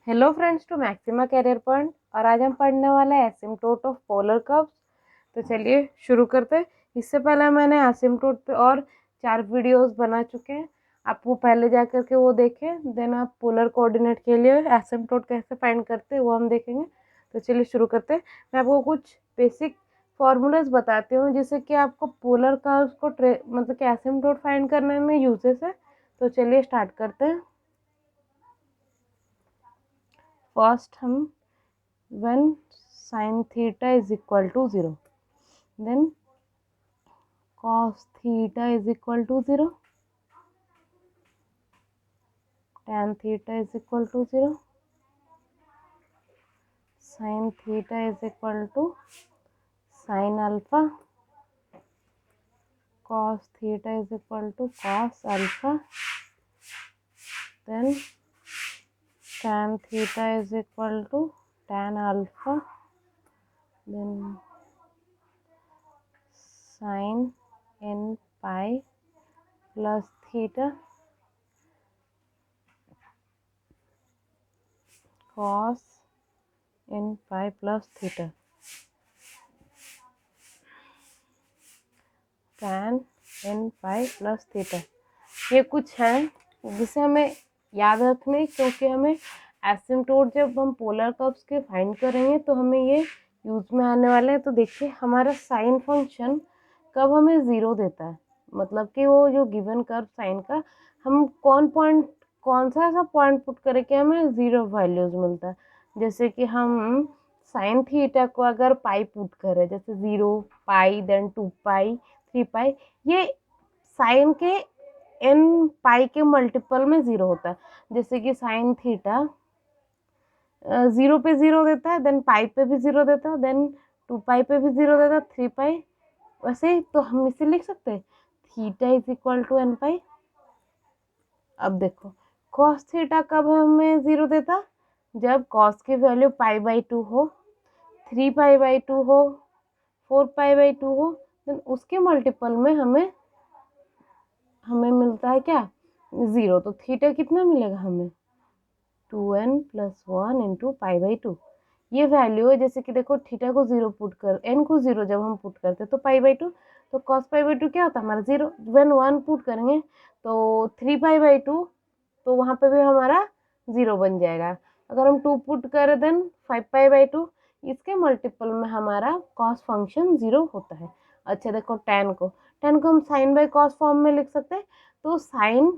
Hello friends to Maxima career point. और आज हम पढ़ने वाले हैं एसिम्प्टोट ऑफ पोलर कर्व्स। तो चलिए शुरू करते हैं। इससे पहले मैंने एसिम्प्टोट पे और 4 वीडियोस बना चुके हैं, आप वो पहले जा करके वो देखें। देन आप पोलर कोऑर्डिनेट के लिए एसिम्प्टोट कैसे फाइंड करते हैं वो हम देखेंगे। तो चलिए शुरू करते हैं। मैं आपको कुछ बेसिक फॉर्मूलाज बताती हूँ जिससे कि आपको पोलर कर्व्स को मतलब कि एसिम्प्टोट फाइंड करने में यूजेस है। तो चलिए स्टार्ट करते हैं। फर्स्ट हम when sin theta is equal to 0, then cos theta is equal to 0, tan theta is equal to 0, sin theta is equal to sin alpha, cos theta is equal to cos alpha, then tan theta is equal to tan alpha, then sin n pi plus theta, cos n pi plus theta, tan n pi plus theta. ये कुछ है जिसे हमें याद रखने, क्योंकि हमें asymptote जब हम पोलर कर्व्स के फाइंड करेंगे तो हमें ये यूज में आने वाले हैं। तो देखिए हमारा साइन फंक्शन कब हमें ज़ीरो देता है, मतलब कि वो जो गिवन कर्व साइन का हम कौन सा ऐसा पॉइंट पुट करें कि हमें ज़ीरो वैल्यूज मिलता है। जैसे कि हम साइन थीटा को अगर पाई पुट करें, जैसे 0 पाई देन 2 पाई 3 पाई, ये साइन के एन पाई के मल्टीपल में 0 होता है। जैसे कि साइन थीटा 0 पे 0 देता है, देन पाई पे भी 0 देता है, देन 2 पाई पे भी 0 देता है, 3 पाई। वैसे तो हम इसे लिख सकते हैं theta is equal to n pi. अब देखो कॉस थीटा कब हमें 0 देता, जब कॉस की वैल्यू पाई बाई 2 हो, 3 पाई बाई 2 हो, 4 पाई बाई 2 हो, देन उसके मल्टीपल में हमें मिलता है क्या, 0। तो थीटा कितना मिलेगा हमें 2n plus 1 into pi by 2। ये वैल्यू है। जैसे कि देखो थीटा को 0 पुट कर, n को 0 जब हम पुट करते तो पाई बाई 2, तो कॉस पाई बाई 2 क्या होता है हमारा 0। व्हेन 1 पुट करेंगे तो 3 पाई बाई 2, तो वहाँ पे भी हमारा 0 बन जाएगा। अगर हम 2 पुट करें देन 5 पाई बाई 2, इसके मल्टीपल में हमारा कॉस फंक्शन 0 होता है। अच्छा देखो tan को हम साइन बाई कॉस फॉर्म में लिख सकते हैं। तो साइन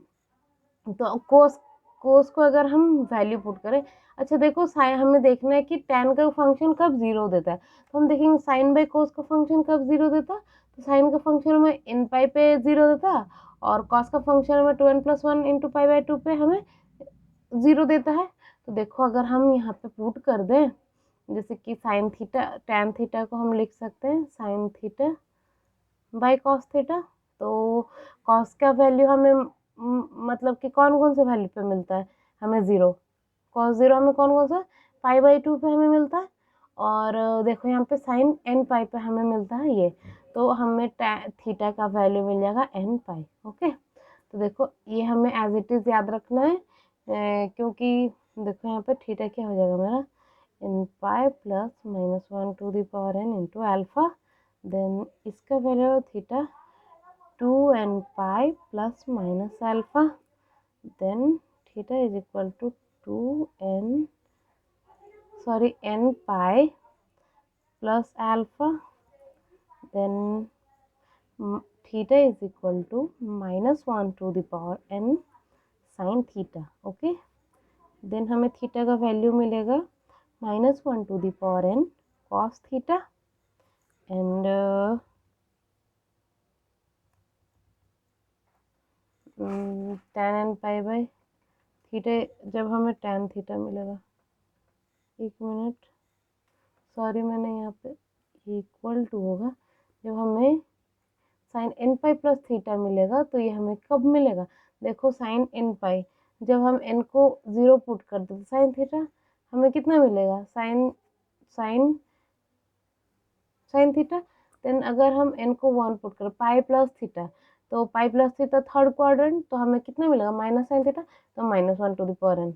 तो कोस को अगर हम वैल्यू पुट करें, अच्छा देखो साइन हमें देखना है कि tan का फंक्शन कब 0 देता है। तो हम देखेंगे साइन बाई कोस का फंक्शन कब 0 देता है। तो साइन का फंक्शन हमें इन पाई पे 0 देता है, और कॉस का फंक्शन हमें 2n plus 1 into pi by 2 पे हमें 0 देता है। तो देखो अगर हम यहाँ पे पुट कर दें, जैसे कि साइन थीटा tan थीटा को हम लिख सकते हैं sine theta by cos theta. तो कॉस का वैल्यू हमें मतलब कि कौन कौन से वैल्यू पे मिलता है हमें 0, कॉस 0 हमें कौन कौन सा पाई बाई 2 पे हमें मिलता है, और देखो यहाँ पे साइन एन पाई पे हमें मिलता है ये। तो हमें थीटा का वैल्यू मिल जाएगा एन पाई। ओके, तो देखो ये हमें एज इट इज़ याद रखना है, क्योंकि देखो यहाँ पे थीटा क्या हो जाएगा मेरा n pi plus -1 to the power n into alpha, then इसका value theta 2n pi plus minus alpha, then theta is equal to 2n pi plus alpha, then theta is equal to -1 to the power n sin theta। Okay, then हमें theta का value मिलेगा -1 to the power n cos theta, and tan n pi by theta, जब हमें tan theta मिलेगा, एक minute sorry मैंने यहाँ पे इक्वल टू होगा, जब हमें sine n pi plus theta मिलेगा तो ये हमें कब मिलेगा, देखो साइन एन पाई जब हम एन को 0 पुट कर देते साइन थीटा हमें कितना मिलेगा sine sine sine theta. Then अगर हम एन को 1 पुट कर पाई प्लस थीटा, तो pi plus theta third quadrant, तो हमें कितना मिलेगा माइनस साइन थीटा, तो -1 टू द पावर n।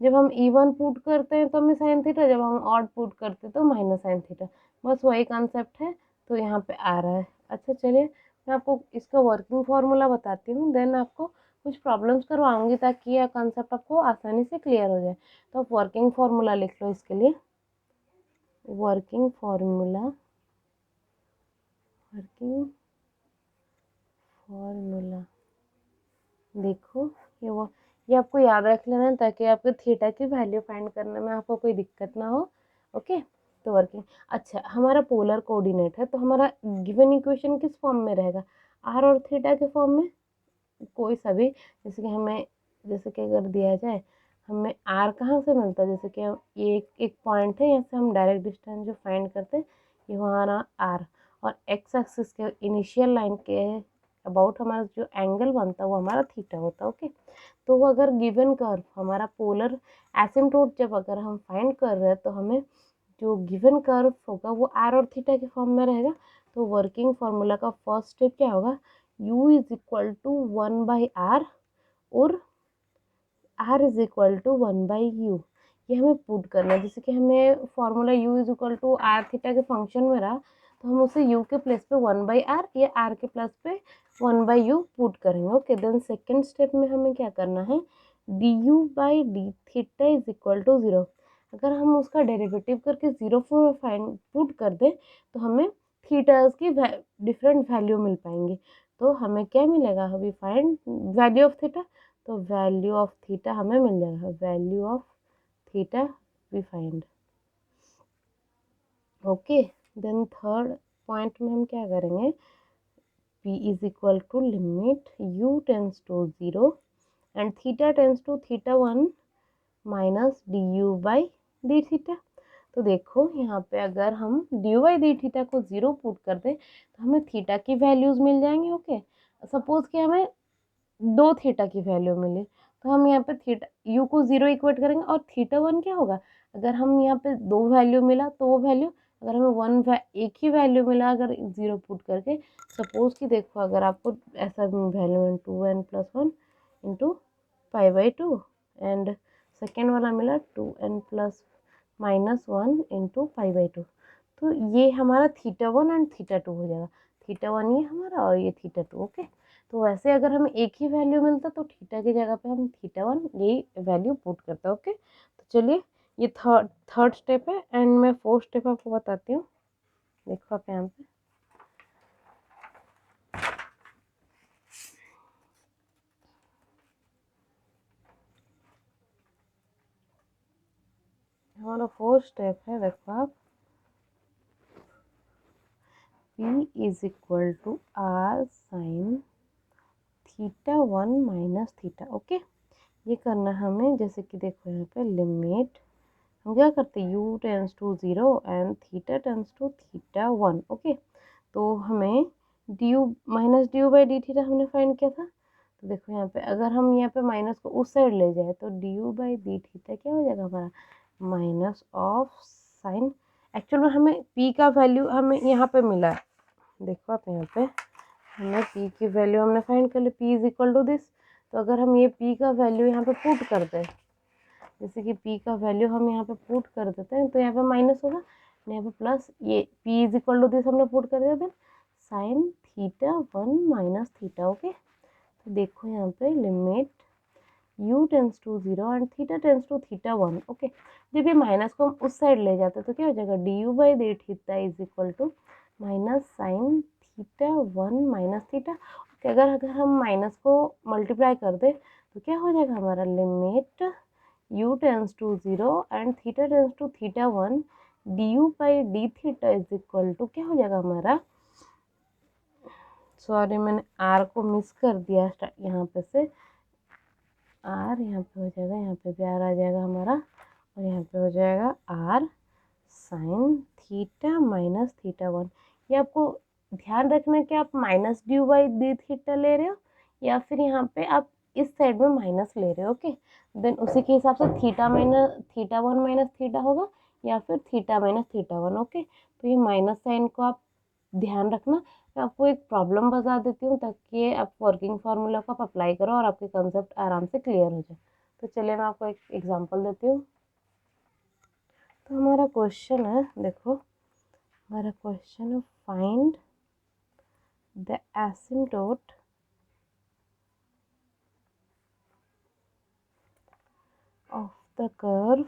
जब हम इवन पुट करते हैं तो हमें साइन थीटा, जब हम ऑड पुट करते हैं तो माइनस साइन थीटा, बस वही कॉन्सेप्ट है, तो यहाँ पे आ रहा है। अच्छा चलिए मैं आपको इसका वर्किंग फार्मूला बताती हूँ, देन आपको कुछ प्रॉब्लम्स करवाऊंगी ताकि यह कॉन्सेप्ट आपको आसानी से क्लियर हो जाए। तो आप वर्किंग फार्मूला लिख लो इसके लिए। वर्किंग फार्मूला, वर्किंग फार्मूला देखो, ये आपको याद रख लेना है ताकि आपके थीटा की वैल्यू फाइंड करने में आपको कोई दिक्कत ना हो। ओके, तो वर्किंग, अच्छा हमारा पोलर कोऑर्डिनेट है तो हमारा गिवन इक्वेशन किस फॉर्म में रहेगा, आर और थीटा के फॉर्म में, कोई सा भी। जैसे कि हमें, जैसे कि अगर दिया जाए हमें आर कहाँ से मिलता है, जैसे कि ये एक पॉइंट है, यहाँ से हम डायरेक्ट डिस्टेंस जो फाइंड करते हैं ये हमारा आर, और एक्स एक्सिस के इनिशियल लाइन के अबाउट हमारा जो एंगल बनता है वो हमारा थीटा होता है। ओके, तो वो अगर गिवन कर्व हमारा पोलर एसिम्प्टोट जब अगर हम फाइंड कर रहे हैं तो हमें जो गिवन कर्व होगा वो आर और थीटा के फॉर्म में रहेगा। तो वर्किंग फार्मूला का फर्स्ट स्टेप क्या होगा, u is equal to 1/r और r is equal to 1/u, ये हमें पुट करना है। जैसे कि हमें formula u is equal to r theta के फंक्शन में रहा तो हम उसे u के प्लेस पे 1/r या r के प्लस पे 1/u पुट करेंगे। ओके, देन सेकेंड स्टेप में हमें क्या करना है, du/d theta is equal to 0, अगर हम उसका डेरिवेटिव करके 0 फॉर्म में फाइंड पुट कर दें तो हमें थीटास की डिफरेंट वैल्यू मिल पाएंगी। तो हमें क्या मिलेगा, अभी फाइंड वैल्यू ऑफ थीटा, तो वैल्यू ऑफ थीटा हमें मिल जाएगा, value of theta we find. Okay, then third point में हम क्या करेंगे, p is equal to limit u tends to 0 and theta tends to theta 1 minus du/d theta. तो देखो यहाँ पे अगर हम du/d थीटा को 0 पुट कर दें तो हमें थीटा की वैल्यूज मिल जाएंगी। ओके, सपोज कि हमें 2 थीटा की वैल्यू मिली तो हम यहाँ पे थीटा u को 0 इक्वेट करेंगे और थीटा 1 क्या होगा, अगर हम यहाँ पे 2 वैल्यू मिला तो वो वैल्यू, अगर हमें एक ही वैल्यू मिला अगर 0 पुट करके, सपोज कि देखो अगर आपको ऐसा वैल्यू है 2n+1 इंटू π/2 एंड सेकेंड वाला मिला 2n+-1 इंटू π/2, तो ये हमारा थीटा 1 एंड थीटा 2 हो जाएगा। थीटा 1 ये हमारा और ये थीटा 2। ओके, तो वैसे अगर हमें एक ही वैल्यू मिलता तो थीटा की जगह पे हम थीटा 1 यही वैल्यू पुट करते। ओके, तो चलिए ये थर्ड स्टेप है एंड मैं फोर्थ स्टेप आपको बताती हूँ। देखो आप यहाँ पे हमारा फोर्थ स्टेप है, देखो आप p is equal to r sine theta 1 minus theta. Okay, ये करना हमें, जैसे कि देखो यहाँ पे लिमिट हम क्या करते हैं, u tends to 0 and theta tends to theta 1। Okay, तो हमें du/d थीटा हमने फाइंड किया था, तो देखो यहाँ पे अगर हम यहाँ पे माइनस को उस साइड ले जाए तो du/d थीटा क्या हो जाएगा हमारा, माइनस ऑफ साइन, एक्चुअल में हमें p का वैल्यू हमें यहाँ पे मिला है। देखो आप यहाँ पे हमें p की वैल्यू हमने फाइंड कर ली, p is equal to this, तो अगर हम ये p का वैल्यू यहाँ पे पुट करते हैं, जैसे कि p का वैल्यू हम यहाँ पे पुट कर देते हैं तो यहाँ पे माइनस होगा, यहाँ पे प्लस, ये p is equal to this हमने पुट कर दिया था sine theta 1 minus theta. Okay, तो देखो यहाँ पे limit u tends to 0 and theta tends to theta 1। Okay, जब ये माइनस को हम उस साइड ले जाते हैं तो क्या हो जाएगा, du/d theta is equal to minus sine theta 1 minus theta. Okay, अगर हम माइनस को मल्टीप्लाई कर दे तो क्या हो जाएगा हमारा, limit u tends to 0 and theta tends to theta 1 du/d theta is equal to क्या हो जाएगा हमारा, सॉरी मैंने r को मिस कर दिया यहाँ पे से, r यहाँ पे हो जाएगा, यहाँ पे भी r आ जाएगा हमारा और यहाँ पे हो जाएगा r sine theta minus theta 1। ये आपको ध्यान रखना है कि आप माइनस du/d थीटा ले रहे हो या फिर यहाँ पे आप इस साइड में माइनस ले रहे हो। ओके, देन उसी के हिसाब से थीटा 1 माइनस थीटा होगा या फिर थीटा माइनस थीटा 1। ओके, तो ये माइनस साइन को आप ध्यान रखना। मैं आपको एक प्रॉब्लम बता देती हूँ ताकि आप वर्किंग फार्मूला को आप अप्लाई करो और आपके कंसेप्ट आराम से क्लियर हो जाए। तो चलिए मैं आपको एक एग्जांपल देती हूँ। तो हमारा क्वेश्चन है, देखो हमारा क्वेश्चन है find the asymptote of the curve.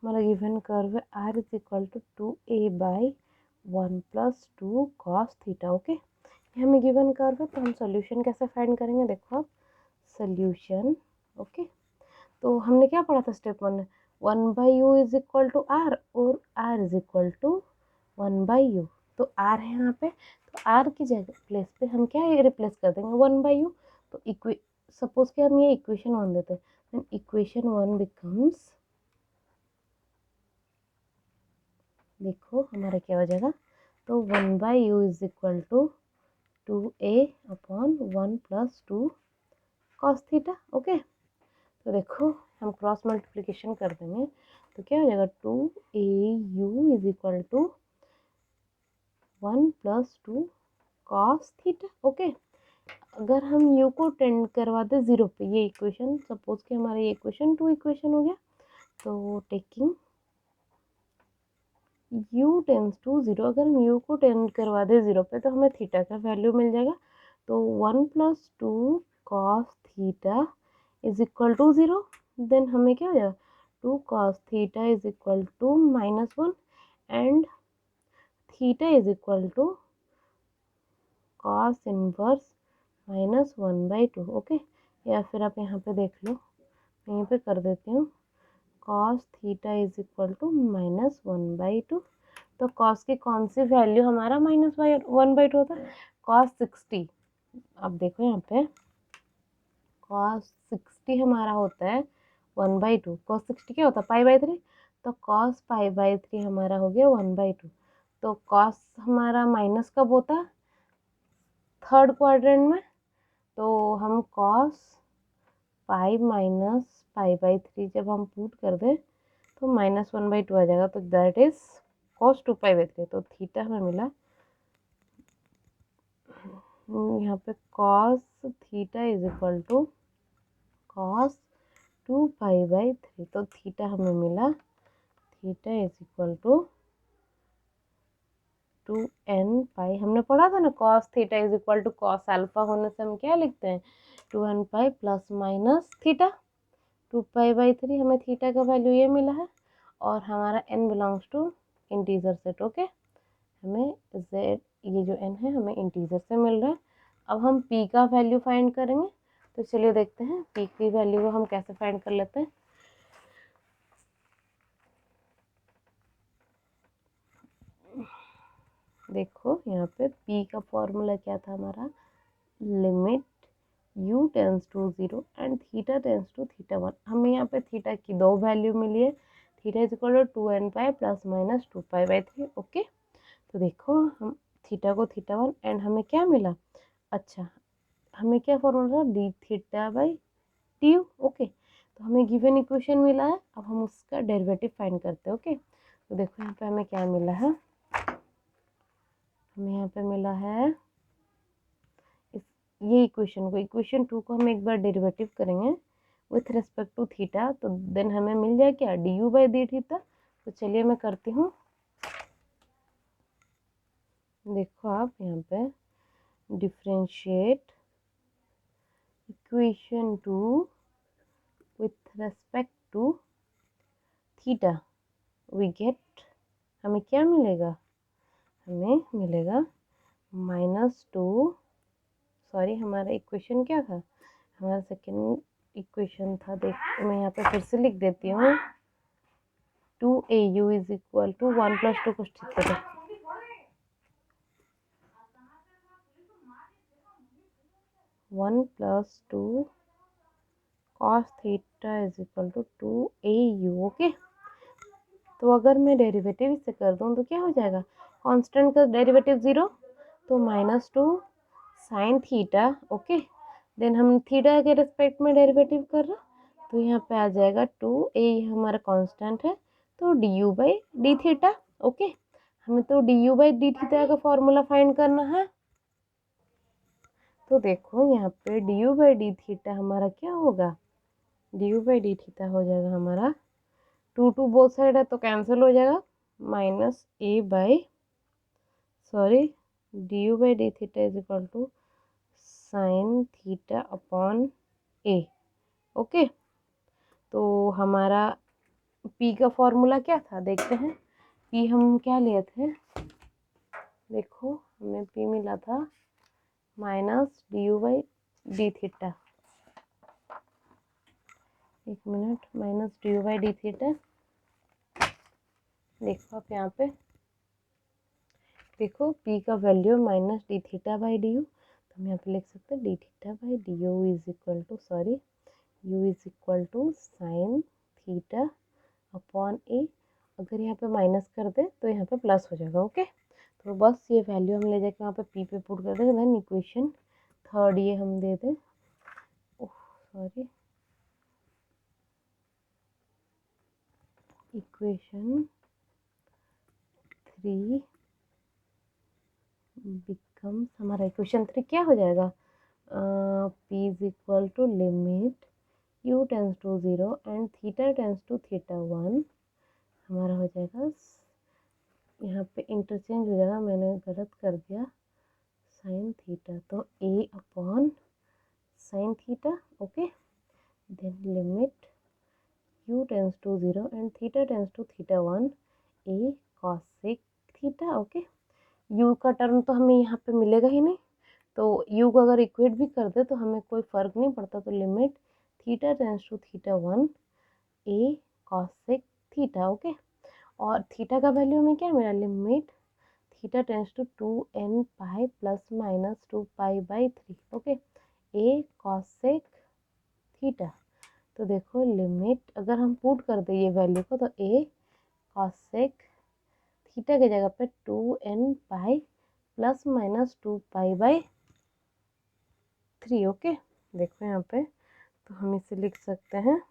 हमारा गिवन कर्व है r is equal to 2a/1 + 2 cos theta. Okay, ये हमें गिवन कर्व है, तो हम सोल्यूशन कैसे फाइंड करेंगे, देखो आप सोल्यूशन। ओके, तो हमने क्या पढ़ा था स्टेप 1 में, 1/u is equal to r और r is equal to 1/u। तो r है यहाँ पे, तो r की जगह प्लेस पे हम क्या रिप्लेस कर देंगे 1/u। तो सपोज कि हम ये इक्वेशन 1 देते हैं, देन इक्वेशन 1 बिकम्स, देखो हमारा क्या हो जाएगा, तो 1/u is equal to 2a/1 + 2 cos theta. Okay, तो देखो हम क्रॉस मल्टीप्लिकेशन कर देंगे, तो क्या हो जाएगा 2au is equal to 1 + 2 cos theta. Okay, अगर हम u को टेंड करवा दे 0 पे, ये इक्वेशन सपोज कि हमारा ये इक्वेशन 2 इक्वेशन हो गया, तो टेकिंग u टेंड्स टू 0, अगर हम u को टेंड करवा दे 0 पे तो हमें थीटा का वैल्यू मिल जाएगा। तो 1 + 2 cos theta is equal to 0, then हमें क्या हो जाएगा 2 cos theta is equal to -1 and theta is equal to cos inverse -1/2। Okay, या फिर आप यहाँ पे देख लो, यहीं पे कर देती हूँ, cos theta is equal to -1/2। तो cos की कौन सी वैल्यू हमारा -1/2 होता है, cos 60। अब देखो यहाँ पे cos 60 हमारा होता है 1/2, cos 60 क्या होता है π/3, तो cos π/3 हमारा हो गया 1/2। तो cos हमारा माइनस कब होता है, थर्ड क्वाड्रेंट में, तो हम cos पाई माइनस π/3 जब हम पुट कर दे तो -1/2 आ जाएगा, तो दैट इज cos 2π/3। तो थीटा हमें मिला यहाँ पे cos theta is equal to cos 2π/3। तो थीटा हमें मिला, theta is equal to 2n π। हमने पढ़ा था ना cos theta is equal to cos alpha होने से हम क्या लिखते हैं 2n π प्लस माइनस थीटा 2π/3। हमें थीटा का वैल्यू ये मिला है, और हमारा n belongs to integer set. Okay, हमें z, ये जो n है हमें इंटीजर से मिल रहा है। अब हम p का वैल्यू फाइंड करेंगे, तो चलिए देखते हैं p की वैल्यू को हम कैसे फाइंड कर लेते हैं। देखो यहाँ पे p का फॉर्मूला क्या था हमारा, limit u tends to 0 and theta tends to θ1। हमें यहाँ पे थीटा की दो वैल्यू मिली है, theta is equal to 2n π plus minus 2π/3। Okay, तो देखो हम थीटा को θ1 एंड हमें क्या मिला, अच्छा हमें क्या फॉर्मूला था dθ/du। ओके, तो हमें गिवन इक्वेशन मिला है, अब हम उसका डेरिवेटिव फाइंड करते हैं। ओके, तो देखो यहाँ पे हमें क्या मिला है, हमें यहाँ पे मिला है ये इक्वेशन 2 को हम एक बार डेरिवेटिव करेंगे विथ रिस्पेक्ट टू थीटा, तो देन हमें मिल जाए क्या du/dθ। तो चलिए मैं करती हूँ, देखो आप यहाँ पे differentiate equation 2 with respect to theta, we get, हमें क्या मिलेगा, हमें मिलेगा -2, सॉरी हमारा इक्वेशन क्या था, हमारा सेकेंड इक्वेशन था, देख मैं यहाँ पे फिर से लिख देती हूँ, 2au इज इक्वल टू 1 + 2 कुछ ठीक है, 1 + 2 cos theta is equal to 2au। Okay, तो अगर मैं डेरिवेटिव इससे कर दूँ तो क्या हो जाएगा, कांस्टेंट का डेरिवेटिव 0, तो -2 sin थीटा। ओके, देन हम थीटा के रिस्पेक्ट में डेरिवेटिव कर रहे, तो यहाँ पे आ जाएगा 2a हमारा कांस्टेंट है, तो du/dθ। ओके, हमें तो du/dθ का फॉर्मूला फाइंड करना है, तो देखो यहाँ पे du/dθ हमारा क्या होगा, D u by d theta हो जाएगा हमारा, टू टू बोथ साइड है तो कैंसिल हो जाएगा, minus a by sorry d u by d theta is equal to sine theta upon a. Okay, तो हमारा पी का फॉर्मूला क्या था देखते हैं। पी हम क्या लिए थे, देखो हमें पी मिला था minus d u by d theta, एक minute, minus d u by d theta, देखो आप यहाँ पे देखो पी का value minus d theta by d u, तो हम यहाँ पे लिख सकते हैं d theta by d u is equal to sorry u is equal to sine theta upon a. अगर यहाँ पे माइनस कर दे तो यहाँ पे प्लस हो जाएगा। ओके, तो बस ये वैल्यू हम ले जाके वहाँ पे पी पे पुट कर दें, देन इक्वेशन थर्ड ये हम दे दें, सॉरी इक्वेशन 3 बिकम्स, हमारा इक्वेशन 3 क्या हो जाएगा, p is equal to limit u tends to 0 and theta tends to theta 1, हमारा हो जाएगा, यहाँ पे इंटरचेंज हो जाएगा, मैंने गलत कर दिया, साइन थीटा, तो a upon sine theta. Okay, then limit u tends to 0 and theta tends to theta 1 a cosec theta. Okay, u का टर्म तो हमें यहाँ पे मिलेगा ही नहीं, तो u को अगर इक्वेट भी कर दे तो हमें कोई फर्क नहीं पड़ता, तो limit theta tends to theta 1 a cosec theta. Okay, और थीटा का वैल्यू हमें क्या मिला, limit theta tends to 2n pi plus minus 2 pi by 3। Okay, a cosec theta, तो देखो लिमिट अगर हम पुट कर दे ये वैल्यू को, तो ए कॉसेक थीटा की जगह पे 2n pi plus minus 2 pi by 3। Okay, देखो यहाँ पे, तो हम इसे लिख सकते हैं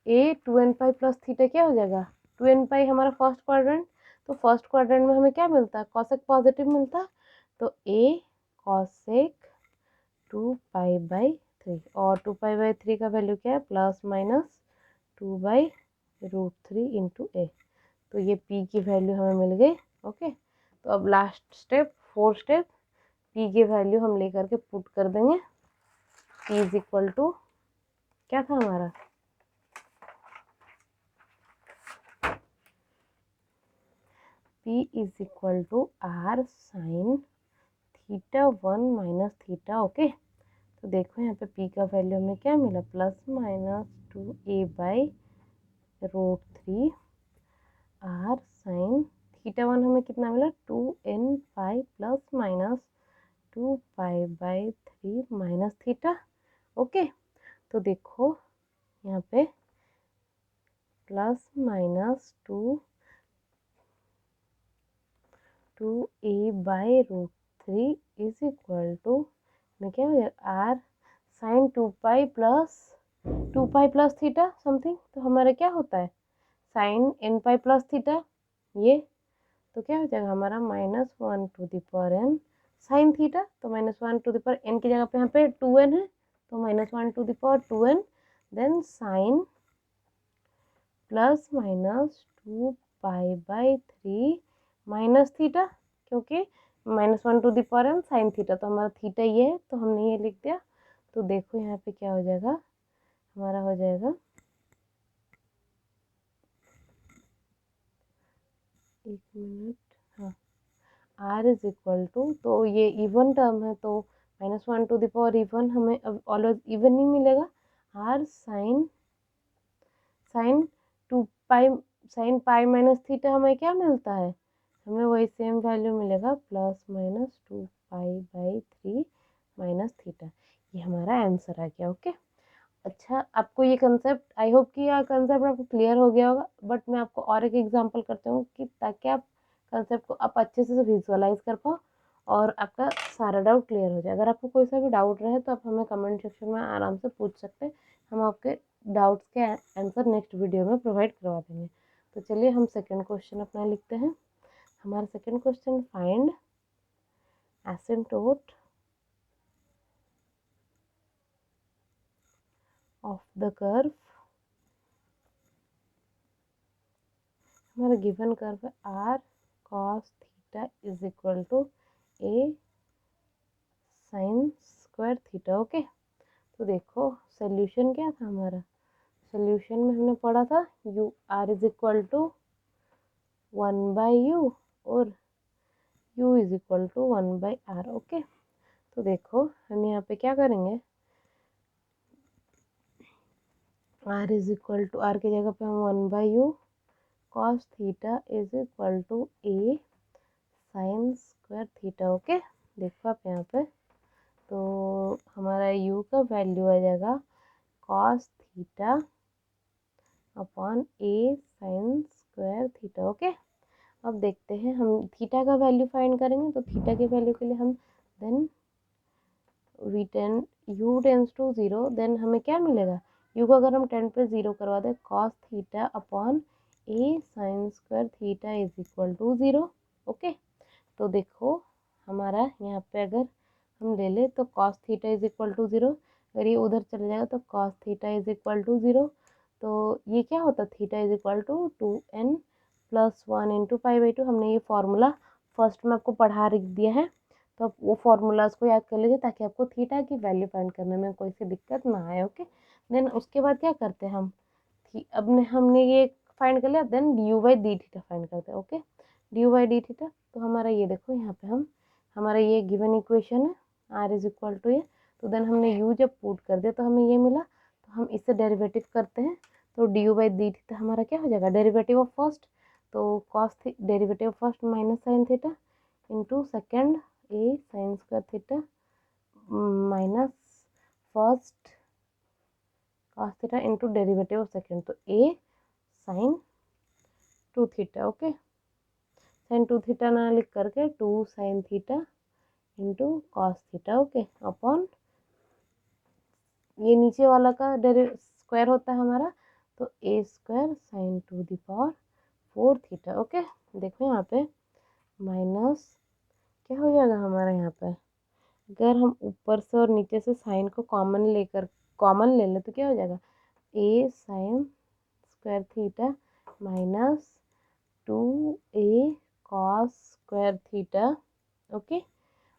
ए 2n पाई प्लस थीटा क्या हो जाएगा, 2n पाई हमारा फर्स्ट क्वाड्रेंट, तो फर्स्ट क्वाड्रेंट में हमें क्या मिलता है, कॉसेक पॉजिटिव मिलता है, तो ए कॉसेक 2 पाई बाई 3, और 2 पाई बाई 3 का वैल्यू क्या है, plus minus 2 by root 3 into a, तो ये पी की वैल्यू हमें मिल गई। ओके, तो अब last step, fourth step, P की वैल्यू हम लेकर के पुट कर देंगे, पी इज इक्वल टू क्या था हमारा, P is equal to r sine theta 1 minus theta. Okay, तो देखो यहाँ पे P का वैल्यू हमें क्या मिला, plus minus 2a by root 3 r sine theta 1 हमें कितना मिला, 2n pi plus minus 2 pi by 3 minus theta. Okay, तो देखो यहाँ पे plus minus 2a by root 3 is equal to में क्या हो जाएगा, r sine 2 pi plus theta something, तो हमारा क्या होता है sine n pi plus theta, ये तो क्या हो जाएगा हमारा minus 1 to the power n sine theta, तो minus 1 to the power n की जगह पे यहाँ पे 2n है, तो minus 1 to the power 2n, then sine plus minus 2 pi by 3 minus theta, क्योंकि minus 1 to the power n sine theta, तो हमारा थीटा ये है, तो हमने ये लिख दिया, तो देखो यहाँ पे क्या हो जाएगा, हमारा हो जाएगा, एक मिनट, हाँ, आर इज इक्वल टू, तो ये इवन टर्म है, तो minus 1 to the power even हमें अब ऑलवेज इवन नहीं मिलेगा, r sine sine 2 pi sine pi minus theta हमें क्या मिलता है, हमें वही सेम वैल्यू मिलेगा, plus minus 2 pi by 3 minus theta, ये हमारा आंसर आ गया। ओके, अच्छा, आपको ये कंसेप्ट, आई होप कि यह कंसेप्ट आपको क्लियर हो गया होगा, बट मैं आपको और एक एग्जांपल करती हूँ कि ताकि आप कंसेप्ट को आप अच्छे से विजुअलाइज कर पाओ और आपका सारा डाउट क्लियर हो जाए। अगर आपको कोई सा भी डाउट रहे तो आप हमें कमेंट सेक्शन में आराम से पूछ सकते हैं, हम आपके डाउट्स के आंसर नेक्स्ट वीडियो में प्रोवाइड करवा देंगे। तो चलिए हम सेकेंड क्वेश्चन अपना लिखते हैं। हमारा second question, find asymptote of the curve, हमारा गिवन कर्व है r cos theta is equal to a sine square theta. Okay, तो देखो सोल्यूशन क्या था हमारा, सोल्यूशन में हमने पढ़ा था u r is equal to 1/u और u is equal to 1/r। Okay, तो देखो हम यहाँ पे क्या करेंगे, r is equal to, r की जगह पे हम 1/u cos theta is equal to a sine square theta. Okay, देखो आप यहाँ पे, तो हमारा u का वैल्यू आ जाएगा cos theta upon a sine square theta. Okay, अब देखते हैं हम थीटा का वैल्यू फाइंड करेंगे, तो थीटा के वैल्यू के लिए हम then u tends to 0, then हमें क्या मिलेगा, u को अगर हम 10 पे 0 करवा दें, cos theta upon a sine square theta is equal to 0। Okay, तो देखो हमारा यहाँ पे अगर हम ले ले तो cos theta is equal to 0, अगर ये उधर चले जाएगा तो cos theta is equal to 0, तो ये क्या होता, theta is equal to 2n plus 1 into π/2। हमने ये फॉर्मूला फर्स्ट में आपको पढ़ा रख दिया है, तो आप वो फॉर्मूलाज को याद कर लीजिए ताकि आपको थीटा की वैल्यू फाइंड करने में कोई सी दिक्कत ना आए। ओके, देन उसके बाद क्या करते हैं हम, अब हमने ये फाइंड कर लिया, then d u by d theta find करते हैं। Okay, d u by d theta, तो हमारा ये देखो यहाँ पे हम, हमारा ये गिवन इक्वेशन है आर इज इक्वल टू ये, तो देन हमने यू जब पुट कर दिया तो हमें ये मिला, तो हम इससे डेरिवेटिव करते हैं, तो d u by d theta हमारा क्या हो जाएगा, डेरिवेटिव ऑफ फर्स्ट, तो cos derivative of first minus sine theta into second a sine square theta minus first cos theta into derivative of second, तो a sine 2 theta. Okay, sine 2 theta ना लिख करके 2 sine theta into cos theta. Okay, upon ये नीचे वाला का square होता है हमारा, तो a square sign 2 the power 4 theta. Okay, देखो यहाँ पे माइनस क्या हो जाएगा हमारा, यहाँ पे अगर हम ऊपर से और नीचे से साइन को कॉमन ले ले तो क्या हो जाएगा, a sine square theta minus 2a cos square theta. Okay,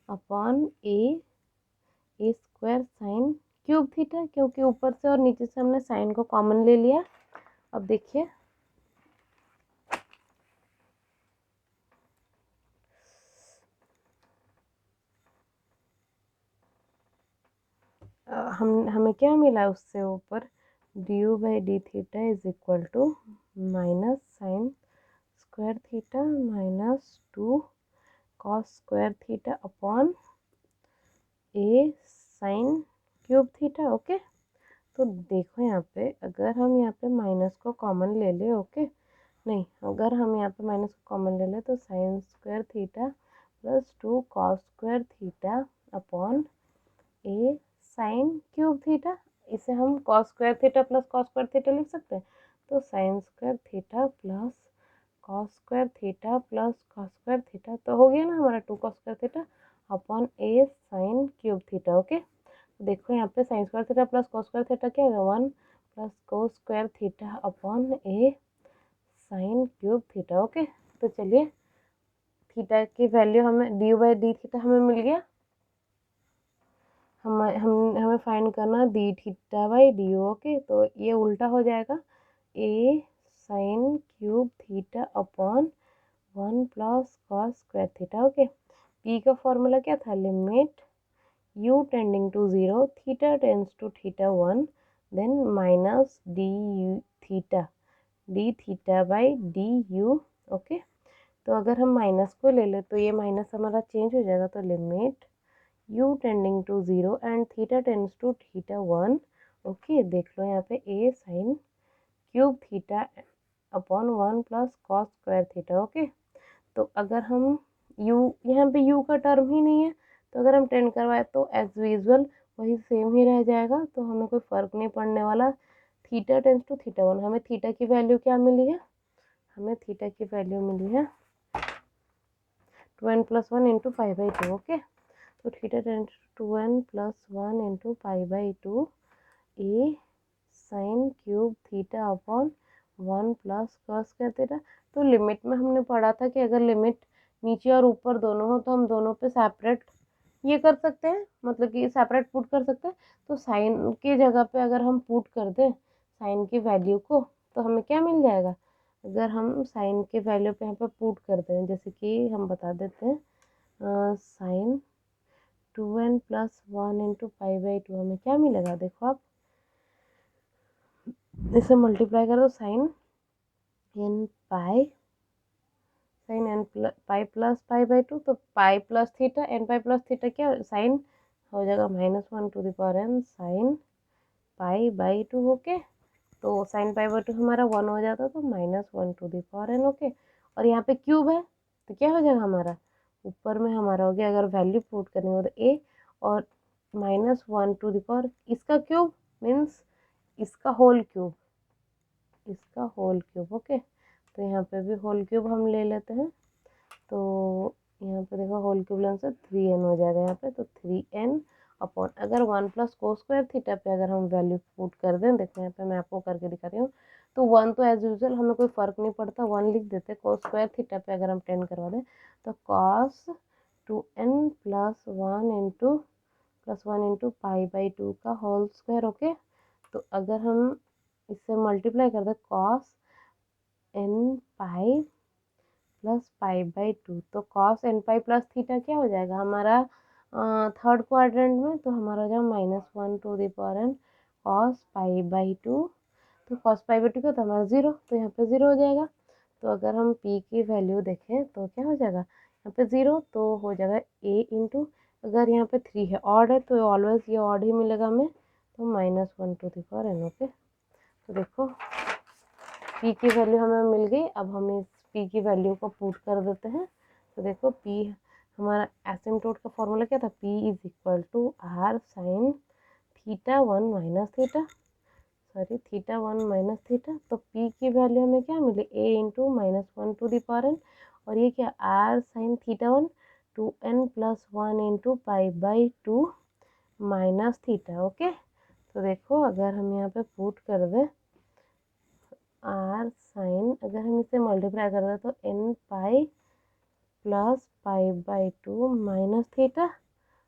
upon a square sine cube theta, क्योंकि ऊपर से और नीचे से हमने साइन को कॉमन ले लिया। अब देखिए हमें क्या मिला उससे ऊपर, d u by d theta is equal to minus sine square theta minus 2 cos square theta upon a sine cube theta. Okay, तो देखो यहाँ पे अगर हम यहाँ पे माइनस को कॉमन ले ले, ओके नहीं, अगर हम यहाँ पे माइनस को कॉमन ले ले तो sine square theta plus 2 cos square theta upon a sine cube theta, इसे हम cos square theta plus cos square theta लिख सकते हैं, तो sine square theta plus cos square theta plus cos square theta, तो हो गया ना हमारा 2 cos square theta upon a sine cube theta. Okay, देखो यहाँ पे sine square theta plus cos square theta क्या होगा, 1 plus cos square theta upon a sine cube theta. Okay, तो चलिए थीटा की वैल्यू हमें डी बाई डी थीटा हमें मिल गया, हमें फाइंड करना d theta by d u. Okay, तो ये उल्टा हो जाएगा, a sine cube theta upon 1 plus cos square theta. Okay, p का फॉर्मूला क्या था, limit u tending to 0 theta tends to theta 1 then minus d theta by d u. Okay, तो अगर हम माइनस को ले ले तो ये माइनस हमारा चेंज हो जाएगा, तो limit u tending to 0 and theta tends to theta 1। Okay, देख लो यहाँ पे a sine cube theta upon 1 plus cos square theta. Okay, तो अगर हम u, यहाँ पे u का टर्म ही नहीं है, तो अगर हम 10 करवाए तो एज यूजल वही सेम ही रह जाएगा, तो हमें कोई फ़र्क नहीं पड़ने वाला। थीटा टेंस टू थीटा 1, हमें थीटा की वैल्यू क्या मिली है, हमें थीटा की वैल्यू मिली है 2n प्लस 1 इंटू π/2। ओके, तो theta tends to 2n plus 1 into π/2 a sine cube theta upon 1 plus cos square theta. तो लिमिट में हमने पढ़ा था कि अगर लिमिट नीचे और ऊपर दोनों हो तो हम दोनों पे सेपरेट ये कर सकते हैं, मतलब कि सेपरेट पुट कर सकते हैं। तो साइन की जगह पे अगर हम पुट कर दें साइन की वैल्यू को तो हमें क्या मिल जाएगा। अगर हम साइन के वैल्यू पे यहाँ पे पुट करते हैं, जैसे कि हम बता देते हैं sine 2n plus 1 into pi by 2 हमें क्या मिलेगा, देखो आप इसे मल्टीप्लाई कर दो sine n pi sine n pi plus pi by 2, तो pi plus theta n pi plus theta क्या साइन हो जाएगा -1 to the power n sine pi by 2। Okay, तो साइन पाई बाई 2 हमारा 1 हो जाता तो -1 to the power n। Okay, और यहाँ पे क्यूब है तो क्या हो जाएगा हमारा, ऊपर में हमारा हो गया, अगर वैल्यू पुट करनी हो तो a और -1 टू द पावर इसका क्यूब मीन्स इसका होल क्यूब, इसका होल क्यूब। ओके, तो यहाँ पे भी होल क्यूब हम ले लेते हैं। तो यहाँ पे देखो होल क्यूब लेने से 3n हो जाएगा यहाँ पे, तो 3n अपॉन अगर 1 प्लस कोस स्क्वायर थीटा पे अगर हम वैल्यू पुट कर दें, देखो यहाँ पे मैं आपको करके दिखा रही हूँ। तो 1 तो एज यूजल हमें कोई फ़र्क नहीं पड़ता, 1 लिख देते। कोस स्क्वायर थीटा पे अगर हम 10 करवा दें तो cos 2n plus one into pi by 2 का होल स्क्वायर। ओके, तो अगर हम इससे मल्टीप्लाई कर दें cos n pi plus pi by 2, तो cos n pi plus theta क्या हो जाएगा हमारा थर्ड क्वाड्रेंट में, तो हमारा हो जाएगा -1 to the power n cos pi by 2। तो कॉस पाई बाई 2 का तो हमारा 0, तो यहाँ पे 0 हो जाएगा। तो अगर हम p की वैल्यू देखें तो क्या हो जाएगा यहाँ पे 0, तो हो जाएगा a इंटू अगर यहाँ पे 3 है ऑड है तो ऑलवेज ये ऑड ही मिलेगा हमें, तो -1 to the power n। Okay, तो देखो p की वैल्यू हमें मिल गई। अब हम इस p की वैल्यू को पुट कर देते हैं। तो देखो p हमारा एसिम्प्टोट का फॉर्मूला क्या था, p is equal to r sine theta 1 minus theta, sorry theta 1 minus theta. तो p की वैल्यू हमें क्या मिली a into -1 to the power n, और ये क्या r sine theta 1 2n plus 1 into pi by 2 minus theta. Okay, तो देखो अगर हम यहाँ पे पुट कर दें आर साइन, अगर हम इसे मल्टीप्लाई कर दें तो n pi plus pi by 2 minus theta.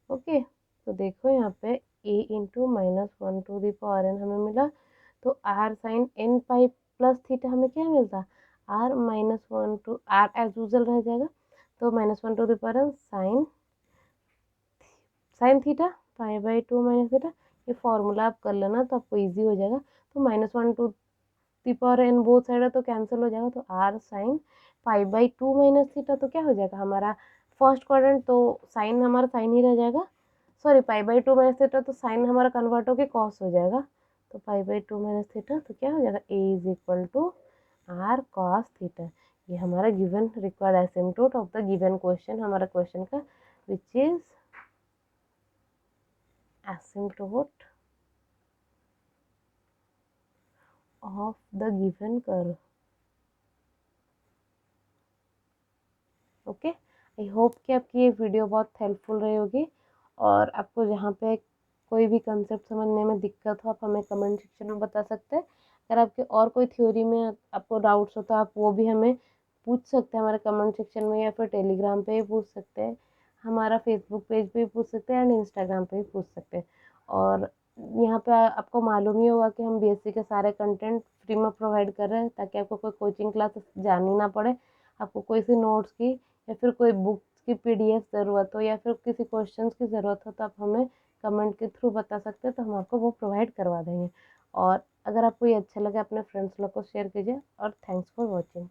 Okay, तो देखो यहाँ पे a into -1 to the power n हमें मिला, तो r sine n pi plus theta हमें क्या मिलता, r -1 to r as usual रह जाएगा, तो -1 to the power n sine theta pi by 2 minus theta. ये फॉर्मूला आप कर लेना तो आपको ईजी हो जाएगा। तो -1 to the power n both side है तो कैंसिल हो जाएगा, तो r sine pi by 2 minus theta, तो क्या हो जाएगा हमारा फर्स्ट क्वाड्रेंट, तो साइन हमारा साइन ही रह जाएगा, sorry pi by 2 minus theta, तो साइन हमारा कन्वर्ट होकर कॉस हो जाएगा, तो पाई बाई 2 माइनस थीटा, तो क्या हो जाएगा a is equal to r cos theta. ये हमारा given required asymptote of the given question, हमारा क्वेश्चन का which is asymptote of the given curve। Okay, I hope कि आपकी ये वीडियो बहुत हेल्पफुल रही होगी, और आपको जहाँ पे कोई भी कंसेप्ट समझने में दिक्कत हो आप हमें कमेंट सेक्शन में बता सकते हैं। अगर आपके और कोई थ्योरी में आपको डाउट्स हो तो आप वो भी हमें पूछ सकते हैं हमारे कमेंट सेक्शन में, या फिर टेलीग्राम पे भी पूछ सकते हैं, हमारा फेसबुक पेज पे भी पूछ सकते हैं, एंड इंस्टाग्राम पे भी पूछ सकते हैं। और यहाँ पे आपको मालूम ही होगा कि हम बीएससी के सारे कंटेंट फ्री में प्रोवाइड कर रहे हैं, ताकि आपको कोई कोचिंग क्लासेस जानी ना पड़े। आपको कोई सी नोट्स की या फिर कोई बुक्स की पीडीएफ ज़रूरत हो, या फिर किसी क्वेश्चंस की ज़रूरत हो, तो आप हमें कमेंट के थ्रू बता सकते हैं, तो हम आपको वो प्रोवाइड करवा देंगे। और अगर आपको ये अच्छा लगे अपने फ्रेंड्स लोग को शेयर कीजिए, और थैंक्स फॉर वॉचिंग।